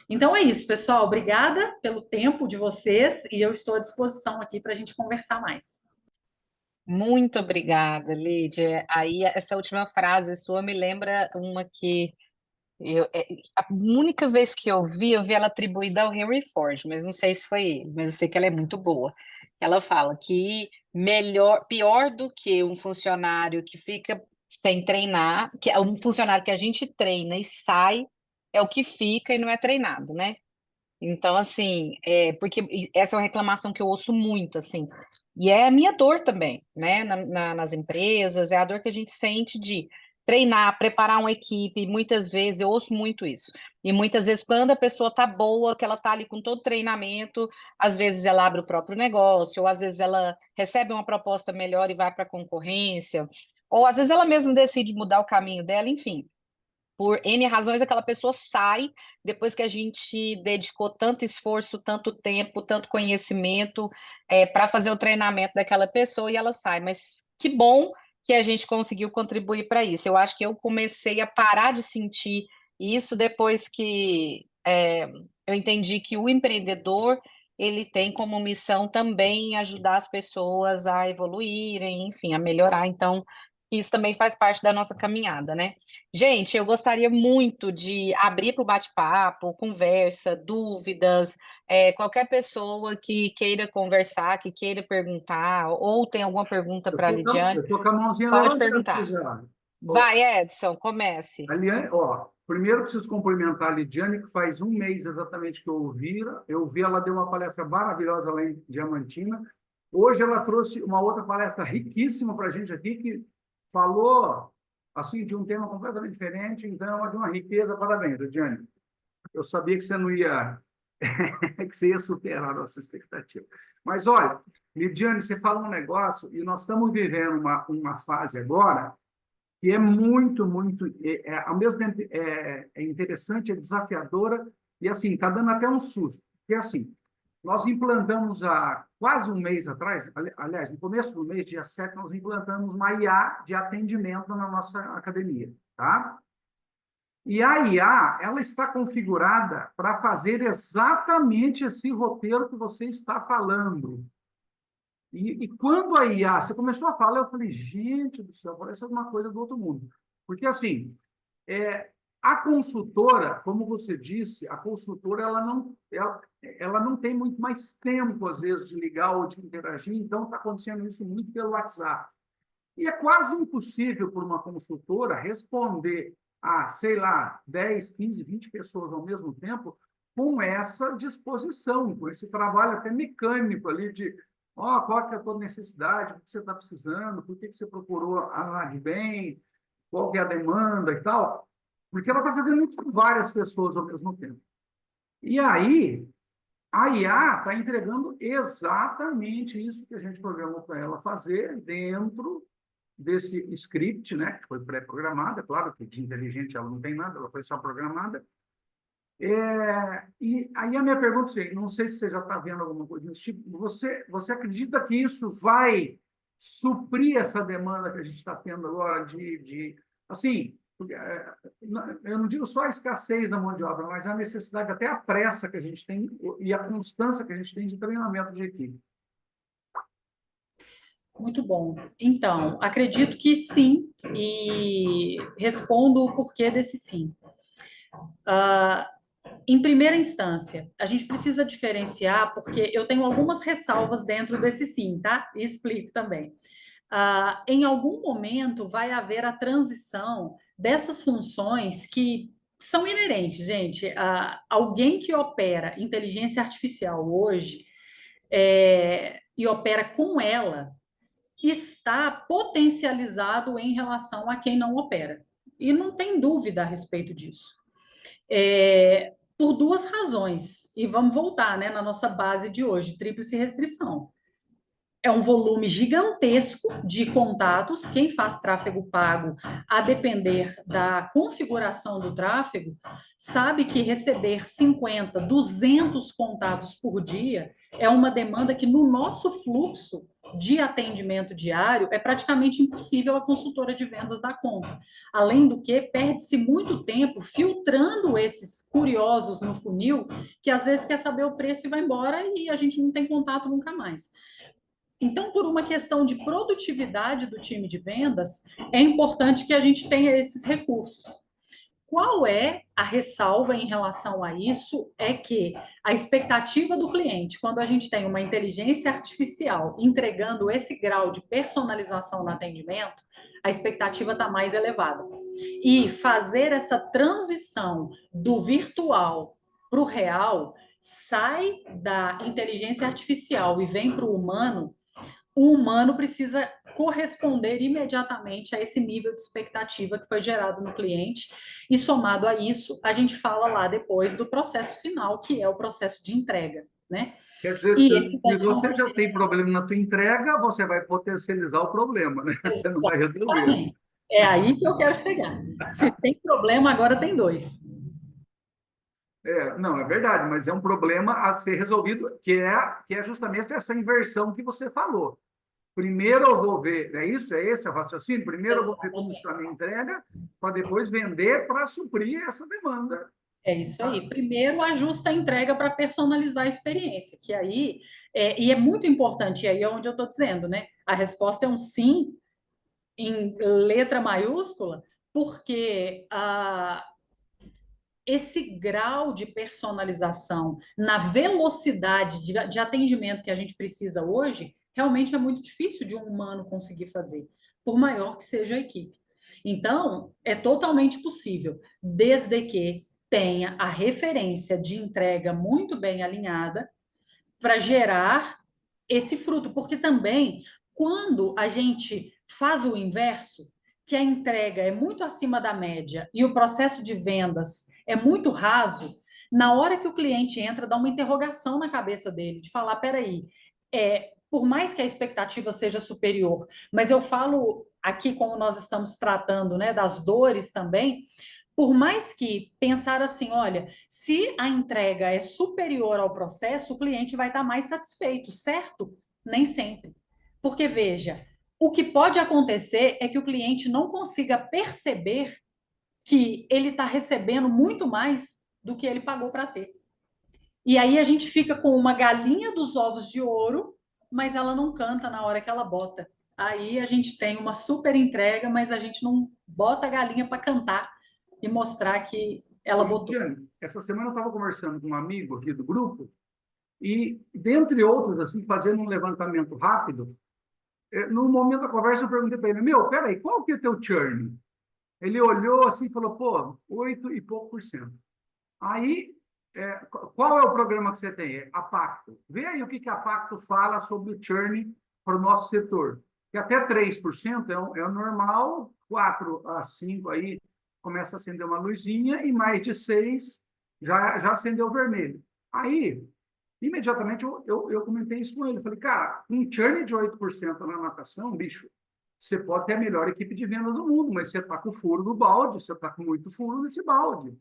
Então é isso, pessoal. Obrigada pelo tempo de vocês e eu estou à disposição aqui para a gente conversar mais. Muito obrigada, Lídia. Aí, essa última frase sua me lembra uma que a única vez que eu vi ela atribuída ao Henry Ford, mas não sei se foi ele, mas eu sei que ela é muito boa. Ela fala que pior do que um funcionário que fica sem treinar, que é um funcionário que a gente treina e sai, é o que fica e não é treinado, né? Então, assim, porque essa é uma reclamação que eu ouço muito, assim, e é a minha dor também, né, nas empresas, é a dor que a gente sente de treinar, preparar uma equipe, muitas vezes, eu ouço muito isso, e muitas vezes quando a pessoa tá boa, que ela tá ali com todo o treinamento, às vezes ela abre o próprio negócio, ou às vezes ela recebe uma proposta melhor e vai para a concorrência, ou às vezes ela mesma decide mudar o caminho dela, enfim, por N razões, aquela pessoa sai depois que a gente dedicou tanto esforço, tanto tempo, tanto conhecimento para fazer o treinamento daquela pessoa e ela sai. Mas que bom que a gente conseguiu contribuir para isso. Eu acho que eu comecei a parar de sentir isso depois que eu entendi que o empreendedor ele tem como missão também ajudar as pessoas a evoluírem, enfim, a melhorar. Então, isso também faz parte da nossa caminhada, né? Gente, eu gostaria muito de abrir para o bate-papo, conversa, dúvidas, qualquer pessoa que queira conversar, que queira perguntar, ou tem alguma pergunta para a Lidiane, Eu tô com a mãozinha pode levantada aqui perguntar. já. Ó, Vai, Edson, comece. a Liane, ó, primeiro preciso cumprimentar a Lidiane, que faz um mês exatamente que eu ouvi, ela deu uma palestra maravilhosa lá em Diamantina. Hoje ela trouxe uma outra palestra riquíssima para a gente aqui, que falou assim de um tema completamente diferente, então é de uma riqueza. Parabéns, Lidiane. Eu sabia que você não ia, que você ia superar a nossa expectativa. Mas olha, Lidiane, você fala um negócio, e nós estamos vivendo uma fase agora que é muito, ao mesmo tempo é interessante, é desafiadora, e assim, está dando até um susto. Porque assim, nós implantamos há quase um mês atrás, aliás, no começo do mês, dia 7, nós implantamos uma IA de atendimento na nossa academia, tá? E a IA, ela está configurada para fazer exatamente esse roteiro que você está falando. E quando a IA, você começou a falar, eu falei, gente do céu, parece alguma coisa do outro mundo. Porque, assim, a consultora, como você disse, a consultora ela não tem muito mais tempo, às vezes, de ligar ou de interagir, então está acontecendo isso muito pelo WhatsApp. E é quase impossível para uma consultora responder a, sei lá, 10, 15, 20 pessoas ao mesmo tempo com essa disposição, com esse trabalho até mecânico ali de qual que é a tua necessidade, o que você está precisando, por que você procurou a Adbem, qual que é a demanda e tal, porque ela está fazendo isso com várias pessoas ao mesmo tempo. E aí, A IA está entregando exatamente isso que a gente programou para ela fazer dentro desse script, né, que foi pré-programada, claro que de inteligente ela não tem nada, ela foi só programada. E aí a minha pergunta é, não sei se você já está vendo alguma coisa desse tipo, você acredita que isso vai suprir essa demanda que a gente está tendo agora assim, eu não digo só a escassez da mão de obra, mas a necessidade, até a pressa que a gente tem e a constância que a gente tem de treinamento de equipe. Muito bom. Então, acredito que sim, e respondo o porquê desse sim. Ah, em primeira instância, a gente precisa diferenciar, porque eu tenho algumas ressalvas dentro desse sim, tá? E explico também. Em algum momento vai haver a transição dessas funções que são inerentes, gente. Alguém que opera inteligência artificial hoje e opera com ela está potencializado em relação a quem não opera. E não tem dúvida a respeito disso. Por duas razões. E vamos voltar, né, na nossa base de hoje, tríplice restrição. É um volume gigantesco de contatos. Quem faz tráfego pago, a depender da configuração do tráfego, sabe que receber 50, 200 contatos por dia é uma demanda que, no nosso fluxo de atendimento diário, é praticamente impossível a consultora de vendas dar conta. Além do que, perde-se muito tempo filtrando esses curiosos no funil, que às vezes quer saber o preço e vai embora e a gente não tem contato nunca mais. Então, por uma questão de produtividade do time de vendas, é importante que a gente tenha esses recursos. Qual é a ressalva em relação a isso? É que a expectativa do cliente, quando a gente tem uma inteligência artificial entregando esse grau de personalização no atendimento, a expectativa está mais elevada. E fazer essa transição do virtual para o real, sai da inteligência artificial e vem para o humano precisa corresponder imediatamente a esse nível de expectativa que foi gerado no cliente, e somado a isso, a gente fala lá depois do processo final, que é o processo de entrega, né? Quer dizer, E esse se você já tem problema na tua entrega, você vai potencializar o problema, né? Você não vai resolver. Exatamente. É aí que eu quero chegar. Se tem problema, agora tem dois. Não, é verdade, mas é um problema a ser resolvido, que é justamente essa inversão que você falou. Primeiro eu vou ver, é isso? É esse o raciocínio? Primeiro eu vou ver como está a minha entrega, para depois vender para suprir essa demanda. É isso aí. Primeiro, ajusta a entrega para personalizar a experiência, que aí, e é muito importante, e aí é onde eu estou dizendo, né? A resposta é um sim, em letra maiúscula, porque esse grau de personalização na velocidade de atendimento que a gente precisa hoje, realmente é muito difícil de um humano conseguir fazer, por maior que seja a equipe. Então, é totalmente possível, desde que tenha a referência de entrega muito bem alinhada para gerar esse fruto, porque também, quando a gente faz o inverso, que a entrega é muito acima da média e o processo de vendas é muito raso, na hora que o cliente entra, dá uma interrogação na cabeça dele, de falar, peraí, por mais que a expectativa seja superior, mas eu falo aqui como nós estamos tratando, né, das dores também, por mais que pensar assim, olha, se a entrega é superior ao processo, o cliente vai estar mais satisfeito, certo? Nem sempre. Porque, veja, o que pode acontecer é que o cliente não consiga perceber que ele está recebendo muito mais do que ele pagou para ter. E aí a gente fica com uma galinha dos ovos de ouro, mas ela não canta na hora que ela bota. Aí a gente tem uma super entrega, mas a gente não bota a galinha para cantar e mostrar que ela botou. Diane, essa semana eu estava conversando com um amigo aqui do grupo e, dentre outros, assim, fazendo um levantamento rápido, no momento da conversa eu perguntei para ele, peraí, qual que é o teu churn? Ele olhou assim e falou, 8 e pouco por cento. Aí, qual é o programa que você tem? A Pacto. Vê aí o que a Pacto fala sobre o churn para o nosso setor. Que até 3% é o normal, 4 a 5 aí começa a acender uma luzinha e mais de 6 já acendeu o vermelho. Aí, Imediatamente eu comentei isso com ele. Falei, cara, um churn de 8% na natação, bicho, você pode ter a melhor equipe de venda do mundo, mas você está com o furo do balde, você está com muito furo nesse balde.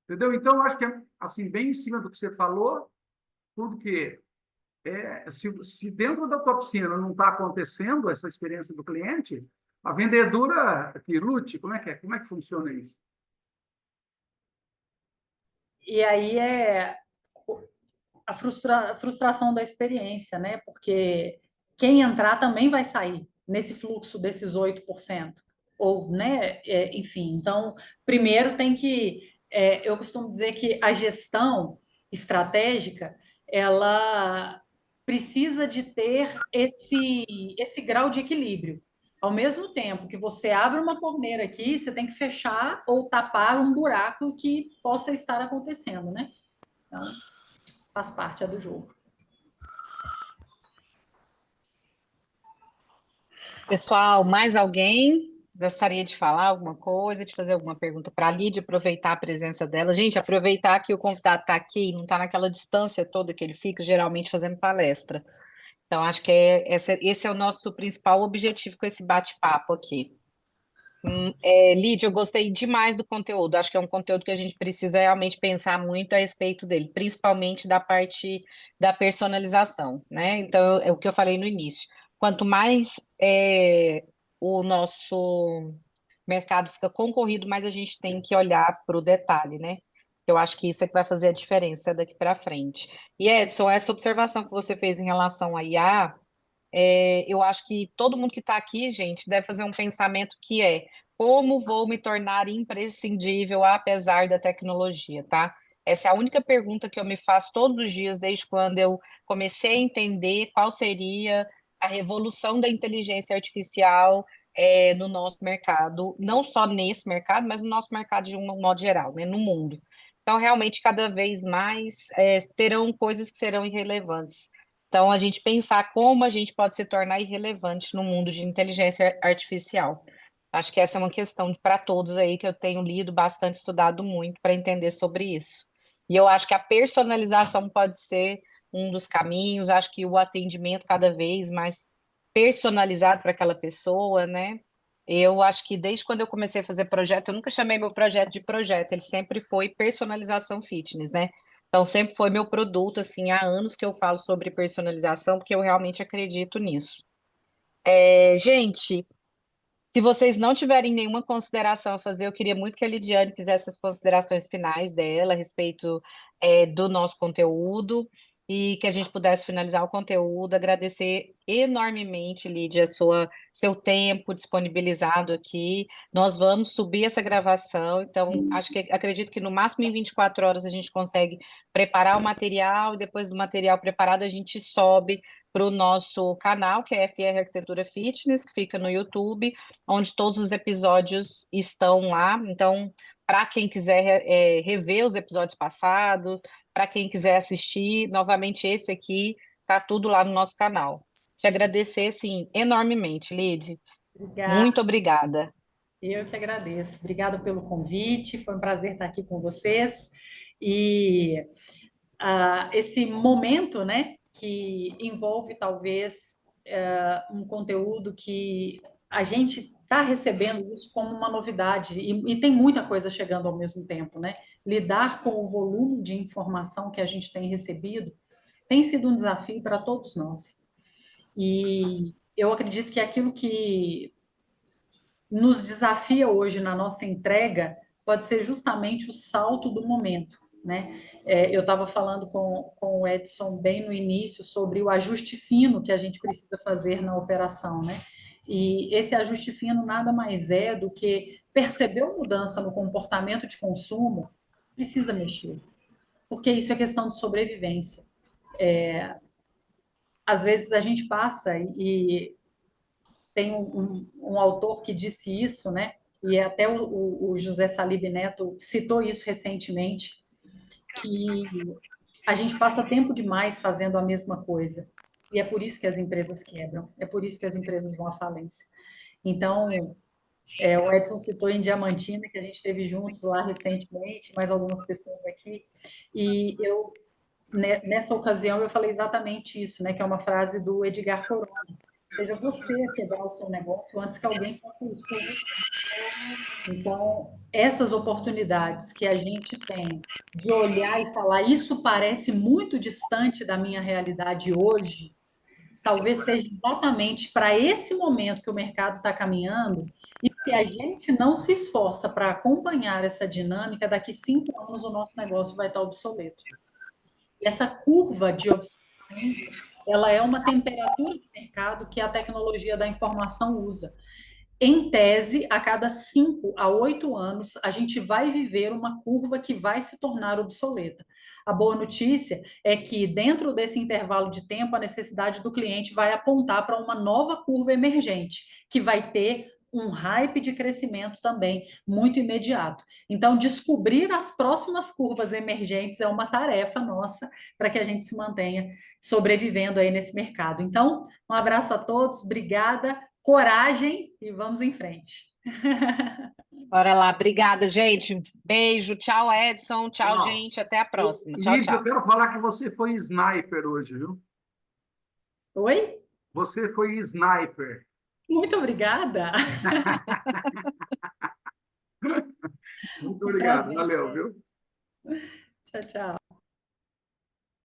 Entendeu? Então, eu acho que é assim, bem em cima do que você falou, porque se dentro da tua piscina não está acontecendo essa experiência do cliente, a vendedora que lute, como é que é? Como é que funciona isso? E aí é a frustração da experiência, né? Porque quem entrar também vai sair nesse fluxo desses 8%. Ou, né? Enfim, então, primeiro tem que. Eu costumo dizer que a gestão estratégica ela precisa de ter esse grau de equilíbrio. Ao mesmo tempo que você abre uma torneira aqui, você tem que fechar ou tapar um buraco que possa estar acontecendo, né? Então, faz parte do jogo. Pessoal, mais alguém gostaria de falar alguma coisa, de fazer alguma pergunta para a Lídia, aproveitar a presença dela? Gente, aproveitar que o convidado está aqui, não está naquela distância toda que ele fica, geralmente fazendo palestra. Então, acho que esse é o nosso principal objetivo com esse bate-papo aqui. Lídia, eu gostei demais do conteúdo. Acho que é um conteúdo que a gente precisa realmente pensar muito a respeito dele, principalmente da parte da personalização, né? Então, é o que eu falei no início. Quanto mais o nosso mercado fica concorrido, mais a gente tem que olhar para o detalhe, né? Eu acho que isso é que vai fazer a diferença daqui para frente. E Edson, essa observação que você fez em relação à IA, eu acho que todo mundo que está aqui, gente, deve fazer um pensamento que é como vou me tornar imprescindível apesar da tecnologia, tá? Essa é a única pergunta que eu me faço todos os dias, desde quando eu comecei a entender qual seria a revolução da inteligência artificial, no nosso mercado, não só nesse mercado, mas no nosso mercado de um modo geral, né, no mundo. Então, realmente, cada vez mais terão coisas que serão irrelevantes. Então, a gente pensar como a gente pode se tornar irrelevante no mundo de inteligência artificial. Acho que essa é uma questão para todos aí que eu tenho lido bastante, estudado muito para entender sobre isso. E eu acho que a personalização pode ser um dos caminhos, acho que o atendimento cada vez mais personalizado para aquela pessoa, né? Eu acho que desde quando eu comecei a fazer projeto, eu nunca chamei meu projeto de projeto, ele sempre foi personalização fitness, né? Então, sempre foi meu produto, assim, há anos que eu falo sobre personalização, porque eu realmente acredito nisso. Gente, se vocês não tiverem nenhuma consideração a fazer, eu queria muito que a Lidiane fizesse as considerações finais dela a respeito, do nosso conteúdo e que a gente pudesse finalizar o conteúdo. Agradecer enormemente, Lídia, seu tempo disponibilizado aqui. Nós vamos subir essa gravação, então acredito que no máximo em 24 horas a gente consegue preparar o material e depois do material preparado a gente sobe para o nosso canal, que é FR Arquitetura Fitness, que fica no YouTube, onde todos os episódios estão lá. Então, para quem quiser rever os episódios passados, para quem quiser assistir, novamente esse aqui, tá tudo lá no nosso canal. Te agradecer, sim, enormemente, Lid. Obrigada, Muito obrigada. eu que agradeço. Obrigada pelo convite, foi um prazer estar aqui com vocês. E esse momento, né, que envolve talvez um conteúdo que a gente está recebendo isso como uma novidade e tem muita coisa chegando ao mesmo tempo, né? Lidar com o volume de informação que a gente tem recebido tem sido um desafio para todos nós. E eu acredito que aquilo que nos desafia hoje na nossa entrega pode ser justamente o salto do momento, né? Eu estava falando com o Edson bem no início sobre o ajuste fino que a gente precisa fazer na operação, né? E esse ajuste fino nada mais é do que percebeu mudança no comportamento de consumo, precisa mexer, porque isso é questão de sobrevivência. Às vezes a gente passa e tem um autor que disse isso, né? E até o José Salib Neto citou isso recentemente, que a gente passa tempo demais fazendo a mesma coisa. E é por isso que as empresas quebram, é por isso que as empresas vão à falência. Então, o Edson citou em Diamantina, que a gente esteve juntos lá recentemente, mais algumas pessoas aqui, e eu nessa ocasião eu falei exatamente isso, né, que é uma frase do Edgar Corona. Seja você a quebrar o seu negócio antes que alguém faça isso por você. Então, essas oportunidades que a gente tem de olhar e falar, isso parece muito distante da minha realidade hoje, talvez seja exatamente para esse momento que o mercado está caminhando, e se a gente não se esforça para acompanhar essa dinâmica, daqui 5 anos o nosso negócio vai estar obsoleto. E essa curva de obsolescência, ela é uma temperatura de mercado que a tecnologia da informação usa. Em tese, a cada 5 a 8 anos, a gente vai viver uma curva que vai se tornar obsoleta. A boa notícia é que, dentro desse intervalo de tempo, a necessidade do cliente vai apontar para uma nova curva emergente, que vai ter um hype de crescimento também muito imediato. Então, descobrir as próximas curvas emergentes é uma tarefa nossa para que a gente se mantenha sobrevivendo aí nesse mercado. Então, um abraço a todos, obrigada, coragem e vamos em frente. Bora lá, obrigada, gente. Beijo, tchau, Edson. Tchau, Tchau. gente. Até a próxima. Tchau, Lídia, eu tchau. quero falar que você foi sniper hoje, viu? Oi? Você foi sniper. Muito obrigada. Muito Um obrigado, prazer. valeu, viu? Tchau, tchau.